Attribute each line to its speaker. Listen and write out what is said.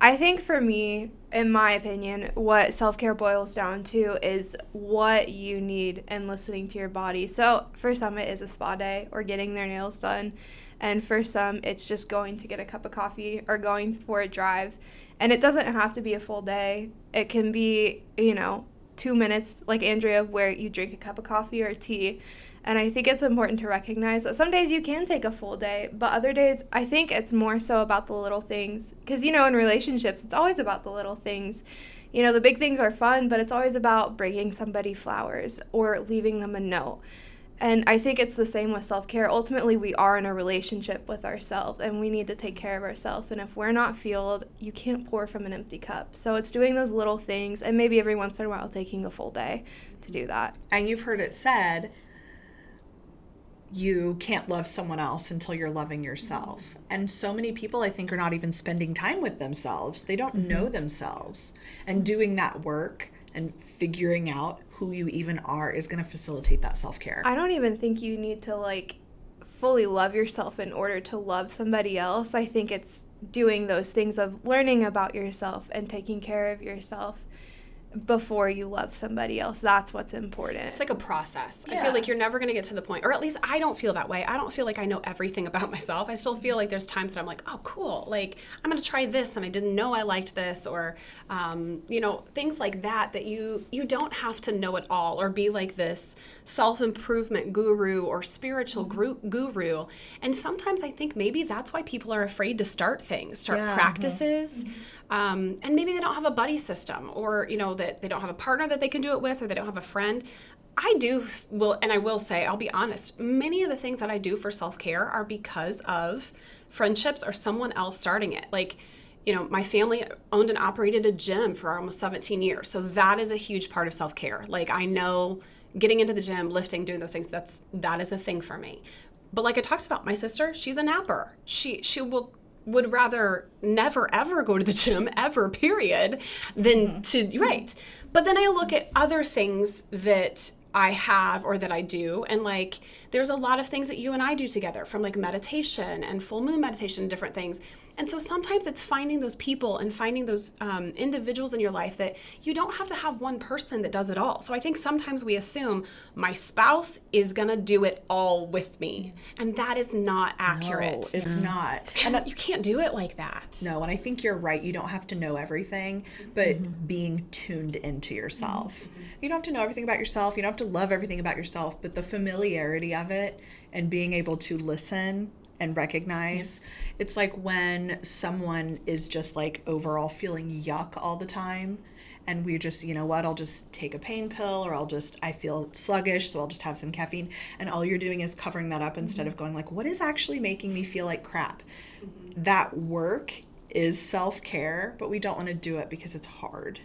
Speaker 1: I think for me, in my opinion, what self-care boils down to is what you need and listening to your body. So for some, it is a spa day or getting their nails done. And for some, it's just going to get a cup of coffee or going for a drive. And it doesn't have to be a full day. It can be, 2 minutes, like Andrea, where you drink a cup of coffee or tea. And I think it's important to recognize that some days you can take a full day, but other days I think it's more so about the little things. Because, in relationships, it's always about the little things. The big things are fun, but it's always about bringing somebody flowers or leaving them a note. And I think it's the same with self-care. Ultimately, we are in a relationship with ourselves, and we need to take care of ourselves. And if we're not fueled, you can't pour from an empty cup. So it's doing those little things, and maybe every once in a while taking a full day to do that.
Speaker 2: And you've heard it said, you can't love someone else until you're loving yourself. And so many people, I think, are not even spending time with themselves. They don't know themselves. And doing that work and figuring out who you even are is going to facilitate that self-care.
Speaker 1: I don't even think you need to fully love yourself in order to love somebody else. I think it's doing those things of learning about yourself and taking care of yourself before you love somebody else. That's what's important.
Speaker 3: It's like a process.
Speaker 2: Yeah.
Speaker 3: I feel like you're never going to get to the point, or at least I don't feel that way. I don't feel like I know everything about myself. I still feel like there's times that I'm like, oh, cool. Like, I'm going to try this and I didn't know I liked this, or, things like that you don't have to know it all or be like this self-improvement guru or spiritual guru. And sometimes I think maybe that's why people are afraid to start practices. And maybe they don't have a buddy system, or, that they don't have a partner that they can do it with, or they don't have a friend. I will say, I'll be honest, many of the things that I do for self-care are because of friendships or someone else starting it. Like, my family owned and operated a gym for almost 17 years. So that is a huge part of self-care. Like, I know getting into the gym, lifting, doing those things, that is a thing for me. But like I talked about, my sister, she's a napper. She would rather never ever go to the gym ever, period, than right. But then I look at other things that I have or that I do, and there's a lot of things that you and I do together, from meditation and full moon meditation and different things. And so sometimes it's finding those people and finding those individuals in your life that you don't have to have one person that does it all. So I think sometimes we assume my spouse is going to do it all with me. And that is not accurate.
Speaker 2: No, it's not.
Speaker 3: And you can't do it like that.
Speaker 2: No, and I think you're right. You don't have to know everything, but being tuned into yourself. You don't have to know everything about yourself. You don't have to love everything about yourself, but the familiarity of it and being able to listen and recognize. It's like when someone is just overall feeling yuck all the time, and we just, I'll just take a pain pill, or I feel sluggish, so I'll just have some caffeine. And all you're doing is covering that up instead of going what is actually making me feel like crap? That work is self-care, but we don't want to do it because it's hard.